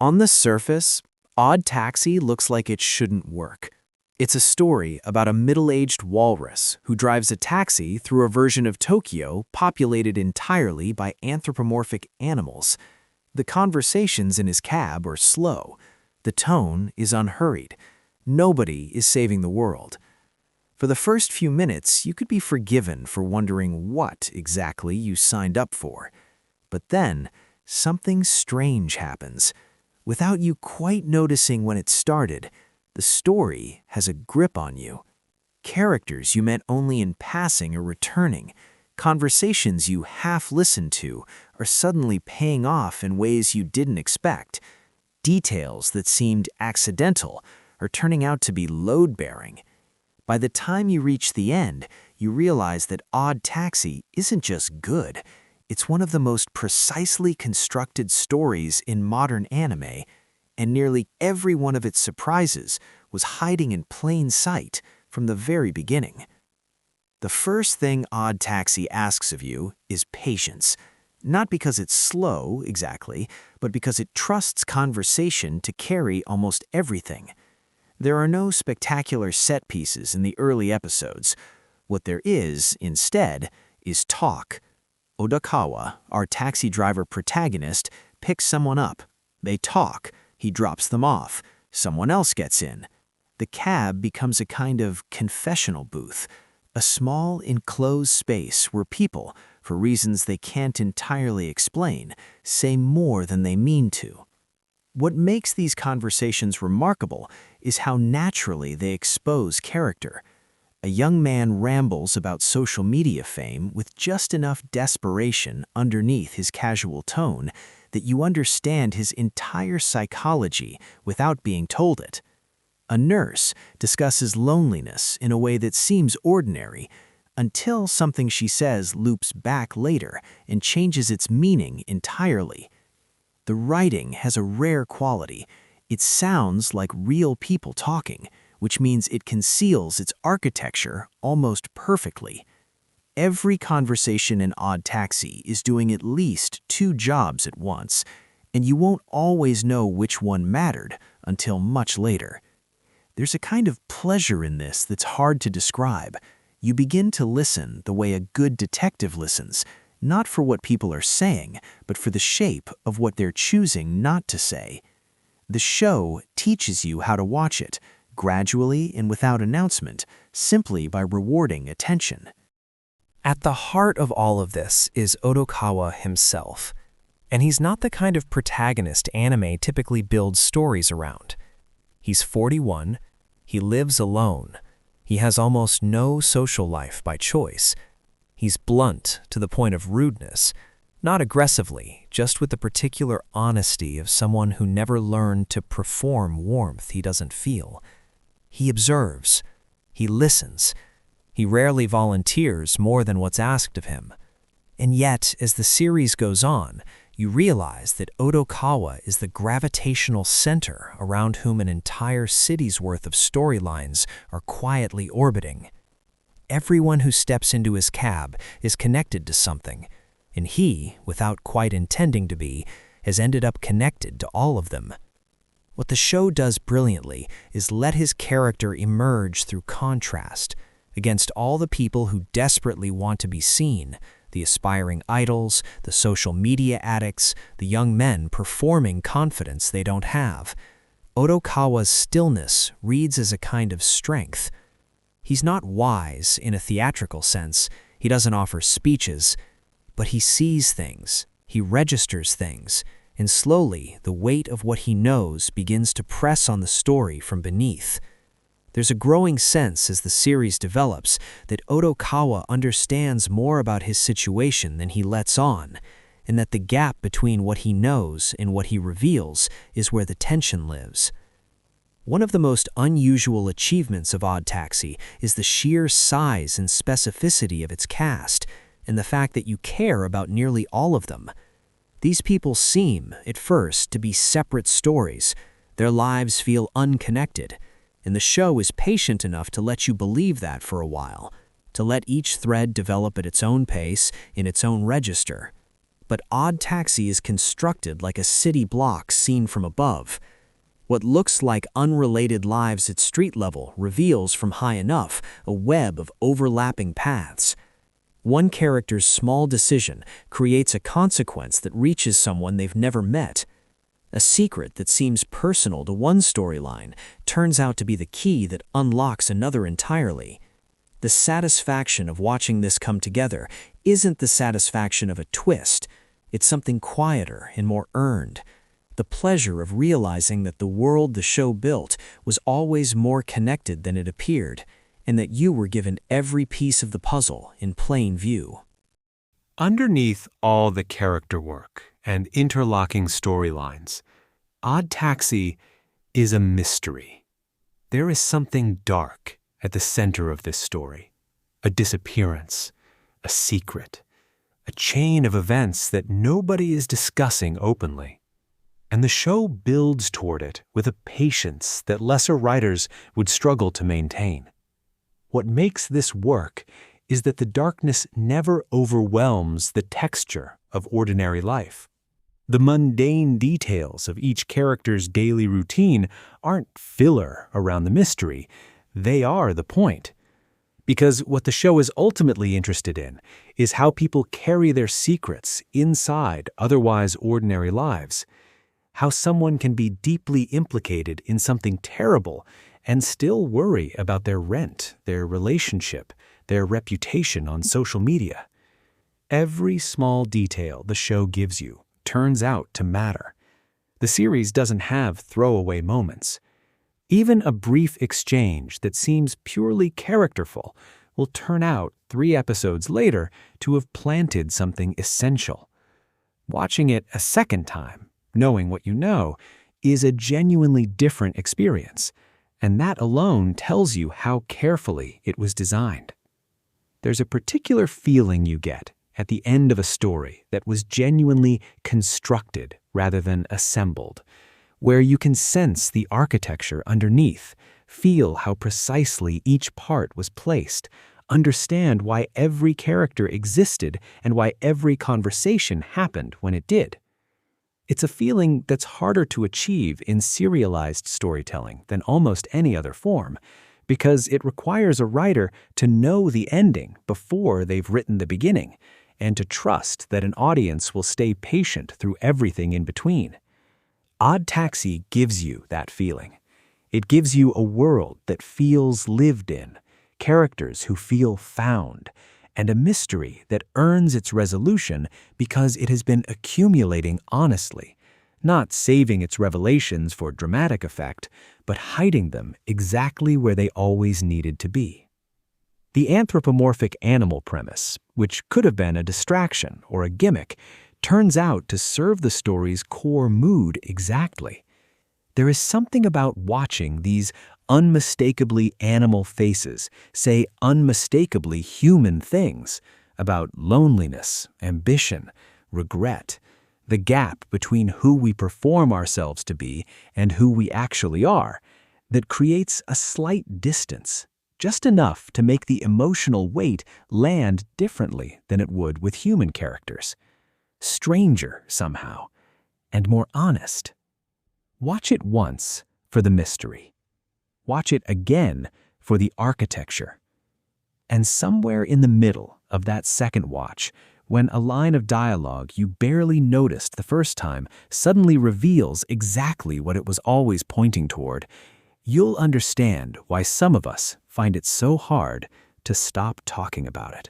On the surface, Odd Taxi looks like it shouldn't work. It's a story about a middle-aged walrus who drives a taxi through a version of Tokyo populated entirely by anthropomorphic animals. The conversations in his cab are slow. The tone is unhurried. Nobody is saving the world. For the first few minutes, you could be forgiven for wondering what exactly you signed up for. But then, something strange happens. Without you quite noticing when it started, the story has a grip on you. Characters you met only in passing are returning. Conversations you half listened to are suddenly paying off in ways you didn't expect. Details that seemed accidental are turning out to be load-bearing. By the time you reach the end, you realize that Odd Taxi isn't just good. It's one of the most precisely constructed stories in modern anime, and nearly every one of its surprises was hiding in plain sight from the very beginning. The first thing Odd Taxi asks of you is patience, not because it's slow, exactly, but because it trusts conversation to carry almost everything. There are no spectacular set pieces in the early episodes. What there is, instead, is talk. Odokawa, our taxi driver protagonist, picks someone up. They talk. He drops them off. Someone else gets in. The cab becomes a kind of confessional booth, a small enclosed space where people, for reasons they can't entirely explain, say more than they mean to. What makes these conversations remarkable is how naturally they expose character. A young man rambles about social media fame with just enough desperation underneath his casual tone that you understand his entire psychology without being told it. A nurse discusses loneliness in a way that seems ordinary until something she says loops back later and changes its meaning entirely. The writing has a rare quality. It sounds like real people talking, which means it conceals its architecture almost perfectly. Every conversation in Odd Taxi is doing at least two jobs at once, and you won't always know which one mattered until much later. There's a kind of pleasure in this that's hard to describe. You begin to listen the way a good detective listens, not for what people are saying, but for the shape of what they're choosing not to say. The show teaches you how to watch it, gradually and without announcement, simply by rewarding attention. At the heart of all of this is Odokawa himself, and he's not the kind of protagonist anime typically builds stories around. He's 41, he lives alone, he has almost no social life by choice. He's blunt to the point of rudeness, not aggressively, just with the particular honesty of someone who never learned to perform warmth he doesn't feel. He observes, he listens, he rarely volunteers more than what's asked of him. And yet, as the series goes on, you realize that Odokawa is the gravitational center around whom an entire city's worth of storylines are quietly orbiting. Everyone who steps into his cab is connected to something, and he, without quite intending to be, has ended up connected to all of them. What the show does brilliantly is let his character emerge through contrast against all the people who desperately want to be seen, the aspiring idols, the social media addicts, the young men performing confidence they don't have. Odokawa's stillness reads as a kind of strength. He's not wise in a theatrical sense, he doesn't offer speeches, but he sees things, he registers things, and slowly the weight of what he knows begins to press on the story from beneath. There's a growing sense as the series develops that Odokawa understands more about his situation than he lets on, and that the gap between what he knows and what he reveals is where the tension lives. One of the most unusual achievements of Odd Taxi is the sheer size and specificity of its cast, and the fact that you care about nearly all of them. These people seem, at first, to be separate stories. Their lives feel unconnected, and the show is patient enough to let you believe that for a while, to let each thread develop at its own pace, in its own register. but Odd Taxi is constructed like a city block seen from above. What looks like unrelated lives at street level reveals from high enough a web of overlapping paths. One character's small decision creates a consequence that reaches someone they've never met. A secret that seems personal to one storyline turns out to be the key that unlocks another entirely. The satisfaction of watching this come together isn't the satisfaction of a twist. It's something quieter and more earned. The pleasure of realizing that the world the show built was always more connected than it appeared, and that you were given every piece of the puzzle in plain view. Underneath all the character work and interlocking storylines, Odd Taxi is a mystery. There is something dark at the center of this story. A disappearance, a secret, a chain of events that nobody is discussing openly. And the show builds toward it with a patience that lesser writers would struggle to maintain. What makes this work is that the darkness never overwhelms the texture of ordinary life. The mundane details of each character's daily routine aren't filler around the mystery. They are the point. Because what the show is ultimately interested in is how people carry their secrets inside otherwise ordinary lives. How someone can be deeply implicated in something terrible and still worry about their rent, their relationship, their reputation on social media. Every small detail the show gives you turns out to matter. The series doesn't have throwaway moments. Even a brief exchange that seems purely characterful will turn out 3 episodes later to have planted something essential. Watching it a second time, knowing what you know, is a genuinely different experience, and that alone tells you how carefully it was designed. There's a particular feeling you get at the end of a story that was genuinely constructed rather than assembled, where you can sense the architecture underneath, feel how precisely each part was placed, understand why every character existed and why every conversation happened when it did. It's a feeling that's harder to achieve in serialized storytelling than almost any other form, because it requires a writer to know the ending before they've written the beginning, and to trust that an audience will stay patient through everything in between. Odd Taxi gives you that feeling. It gives you a world that feels lived in, characters who feel found, and a mystery that earns its resolution because it has been accumulating honestly, not saving its revelations for dramatic effect, but hiding them exactly where they always needed to be. The anthropomorphic animal premise, which could have been a distraction or a gimmick, turns out to serve the story's core mood exactly. There is something about watching these unmistakably animal faces say unmistakably human things about loneliness, ambition, regret, the gap between who we perform ourselves to be and who we actually are, that creates a slight distance, just enough to make the emotional weight land differently than it would with human characters. Stranger somehow, and more honest. Watch it once for the mystery. Watch it again for the architecture. And somewhere in the middle of that second watch, when a line of dialogue you barely noticed the first time suddenly reveals exactly what it was always pointing toward, you'll understand why some of us find it so hard to stop talking about it.